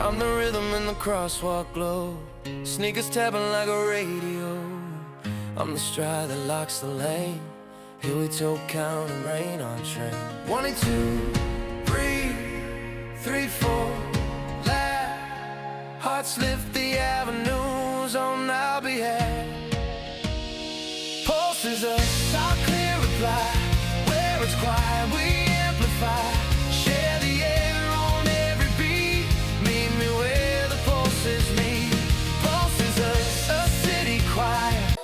I'm the rhythm in the crosswalk glow, sneakers tapping like a radio. I'm the stride that locks the lane, heel toe count and rain on train. 1 and 2, breathe, 3, 4, laugh. Hearts lift the avenues on our behalf. Pulses us, our clear reply. Where it's quiet, we amplify. Share the air on every beat. Meet me where the pulses meet. Pulses us, a city choir.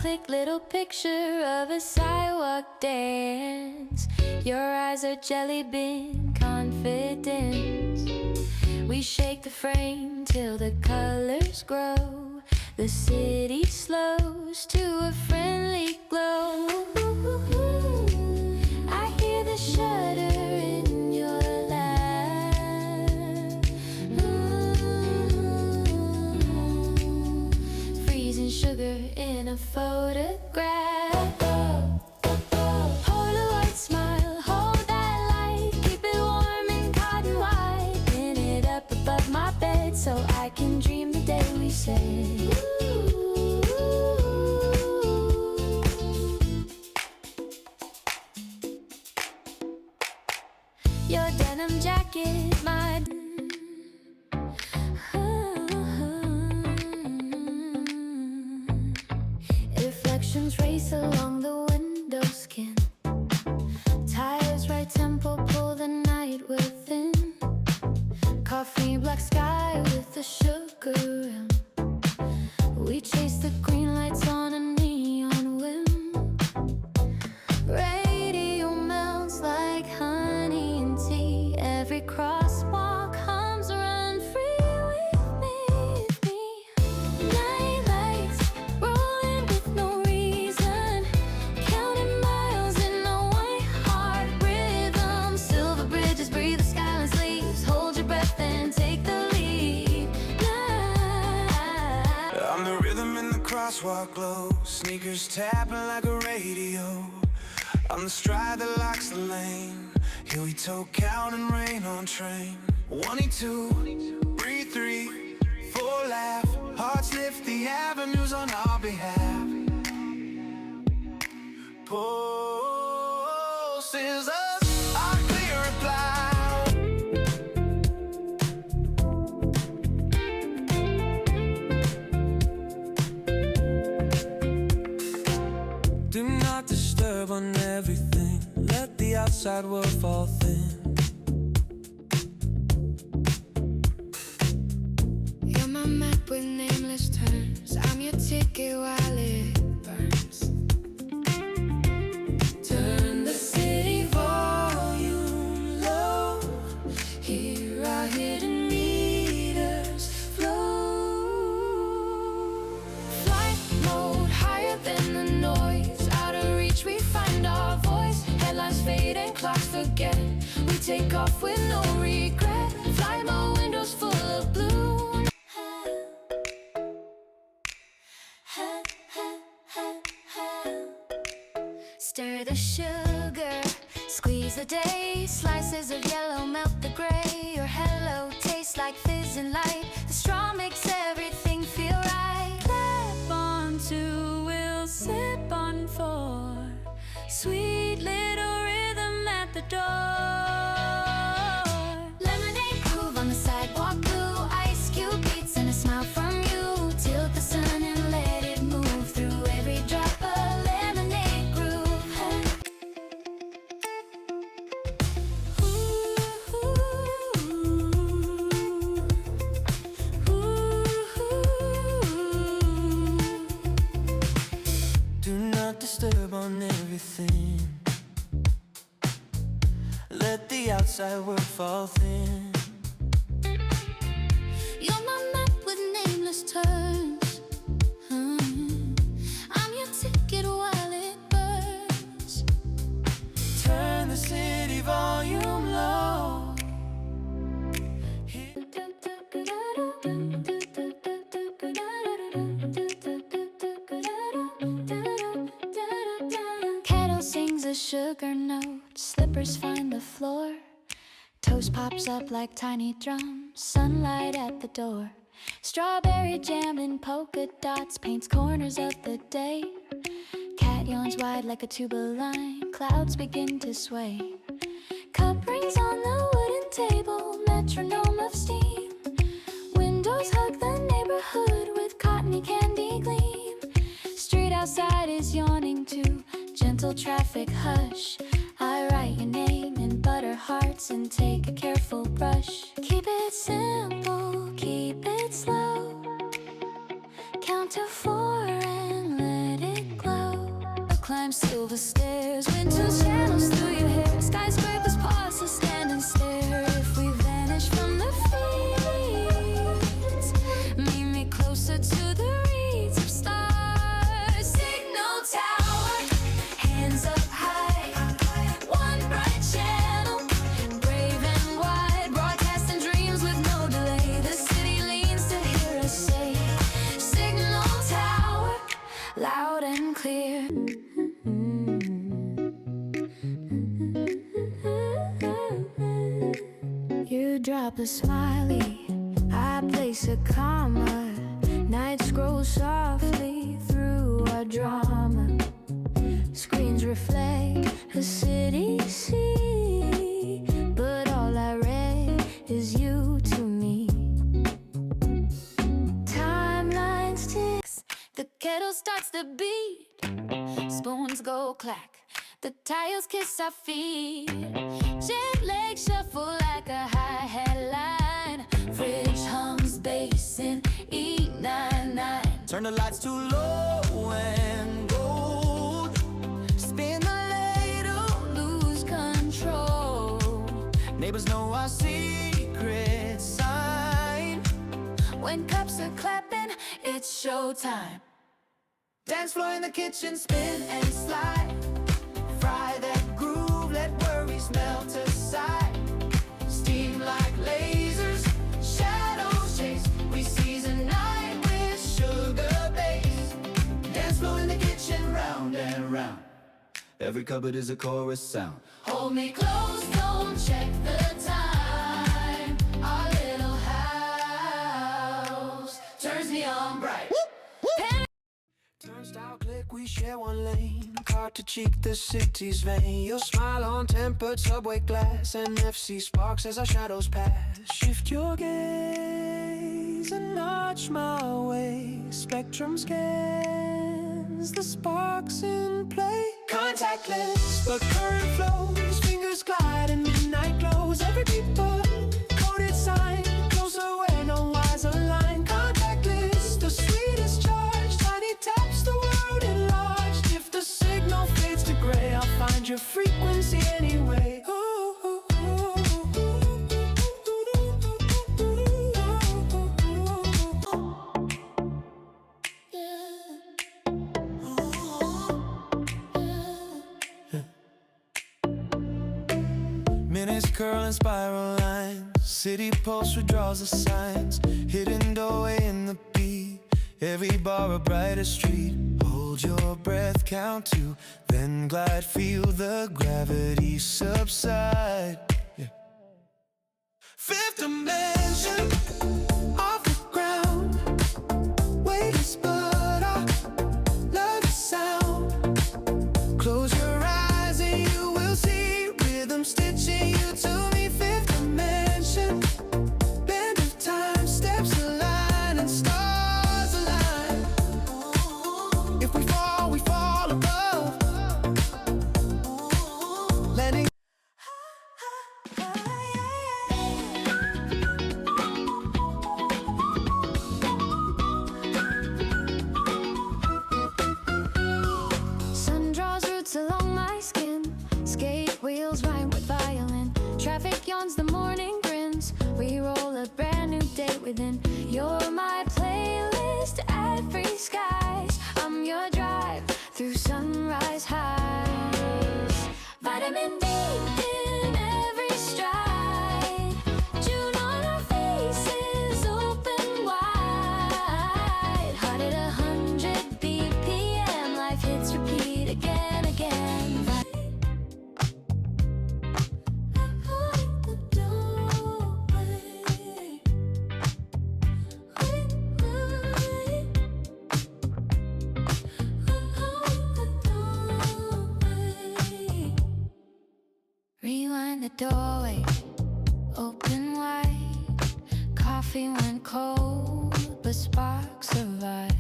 Click little picture of a sidewalk dance. Your eyes are jelly bean confidence. We shake the frame till the colors grow. The city slows to a friendly glow. I hear the shudder in your laugh. Freezing sugar in a photograph. Polaroid smile, hold that light. Keep it warm and cotton white. Pin it up above my bed so I can dream the day we said. Your denim jacket, my reflections race along the window skin. Tires right tempo, pull the night within. Coffee black sky with a sugar rim. We chase the green lights on a neon whim. Radio melts like honey and tea. Every crosswalk hums, run free with me. Night lights rolling with no reason. Counting miles in a white heart rhythm. Silver bridges breathe the silence leaves. Hold your breath and take the lead. I'm the rhythm in the crosswalk glow, sneakers tapping like a radio. I'm the stride that locks the lane, heel toe count and rain on train. 1 and 2, breathe 3, 4, laugh. Hearts lift the avenues on our behalf. Pulses us, our clear reply. Do not disturb on everything. Let the outside world fall thin. You're my map with nameless turns. I'm your ticket while it burns. Turn the city volume low. Hear our hidden meters flow. Flight mode higher than the noise. Out of reach we find our voice. Headlines fade and clocks forget. We take off with no regret. Flight mode, windows full of blue. Stir the sugar, squeeze the day. Slices of yellow melt the gray. Your hello tastes like fizz and light. The straw makes everything feel right. Clap on 2, we'll sip on 4. Sweet little rhythm at the door. Lemonade groove on the sidewalk blue. Ice cube beats and a smile from you. Tilt the sun and let it move through every drop of lemonade groove. Do not disturb on everything. Let the outside world fall thin. You're my map with nameless turns. I'm your ticket while it burns. Turn the city volume low. Kettle sings a sugar notes, slippers find the floor. Toast pops up like tiny drums, sunlight at the door. Strawberry jam and polka dots paints corners of the day. Cat yawns wide like a tuba line, clouds begin to sway. Cup rings on the wooden table, metronome of steam. Windows hug the neighborhood with cottony candy gleam. Street outside is yawning too, gentle traffic hush. I write your name in butter hearts and take a careful brush. Keep it simple, keep it slow. Count to 4 and let it glow. Climb silver stairs, winter channels through your hair. Skyscrapers pause to stand and stare. If we vanish from the feeds, meet me closer to the reeds of stars. Signal tower, hands up high. One bright channel, brave and wide. Broadcasting dreams with no delay. The city leans to hear us say, Signal tower, loud and clear. You drop a smiley, I place a comma. Night scrolls softly through our drama. Screens reflect a city sea, but all I read is you to me. Timeline sticks, the kettle starts to beat. Spoons go clack, the tiles kiss our feet. Jet legs shuffle like a hi-hat line. Fridge hums bass in E99. Turn the lights too low and gold. Spin the ladle, Lose control. neighbors know our secret sign. When cups are clapping, it's showtime. Dance floor in the kitchen, spin and slide. Fry that groove, let worries melt aside. Steam like lasers, shadows chase. We season night with sugar base. Dance floor in the kitchen, round and round. Every cupboard is a chorus sound. Hold me close, don't check the time. Our little house turns neon bright. Turnstile click, we share one lane. Car to cheek, the city's vein. Your smile on tempered subway glass. NFC sparks as our shadows pass. Shift your gaze and nudge my way. Spectrum scans the sparks in play. Contactless, but current flows. Fingers glide in midnight glows. Every beeper, coded sign. Closer where no wires align. Contactless, the sweetest charge. Tiny taps the world enlarged. If the signal fades to gray, I'll find your frequency anyway. Minutes curl in spiral lines. City pulse withdraws the signs. Hidden doorway in the beat. Every bar a brighter street. Hold your breath, count 2, then glide. Feel the gravity subside. Yeah. Fifth dimension, off the ground. Weightless, but I love the sound. Close your eyes and you will see rhythm stitching you to me. Fifth dimension, bend of time, steps align and stars align. If we fall above. Landing. Sun draws roots along my skin. Skate wheels rhyme with violin. Traffic yawns, the morning grins. We roll a brand new day within. You're my playlist, every skies. I'm your drive through sunrise highs. Vitamin D in every stride. June on our faces, open wide. Heart at 100 BPM, life hits repeat again, again. Rewind the doorway, open wide. Coffee went cold, but sparks survived.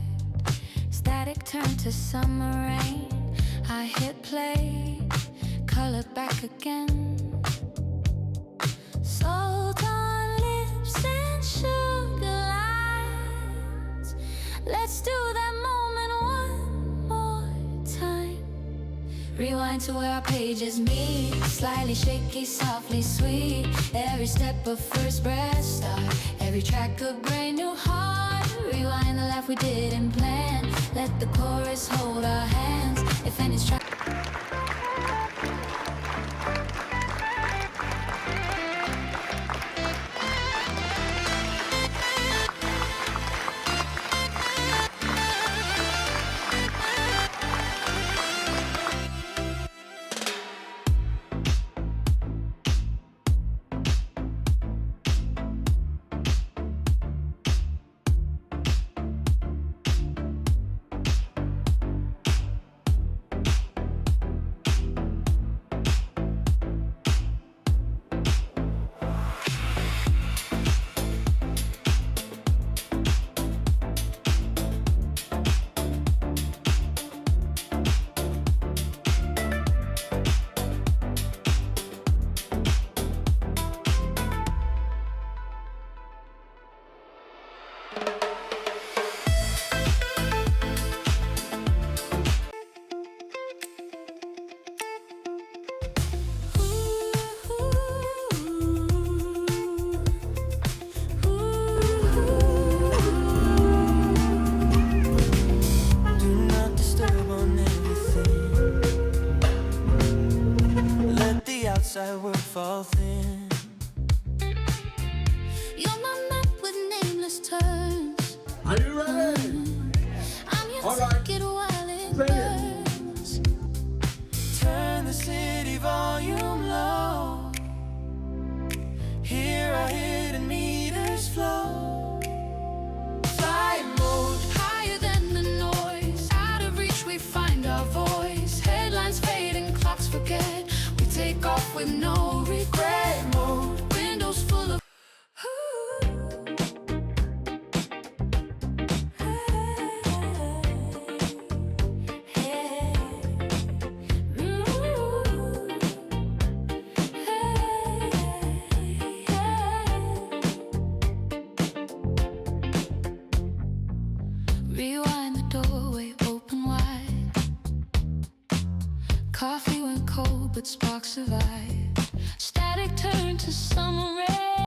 Static turned to summer rain. I hit play, color back again. Salt on lips and sugar lines. Let's do that moment one more time. Rewind to where our pages meet. Slightly shaky, softly sweet. Every step of first breath start. Every track a brand new heart. Rewind the laugh we didn't plan. Let the chorus hold our hands. If any's trying. Outside world fall thin. You're my map with nameless turns. Are you ready? I'm here All to right. take it while it Sing it. burns. Turn the city volume low. Hear our hidden meters flow. Flight mode, Higher than the noise. Out of reach we find our voice. Headlines fade and clocks forget. We take off with no regret mode. Windows full of Rewind the doorway, open wide. Coffee went cold, but sparks survived. Static turned to summer rain.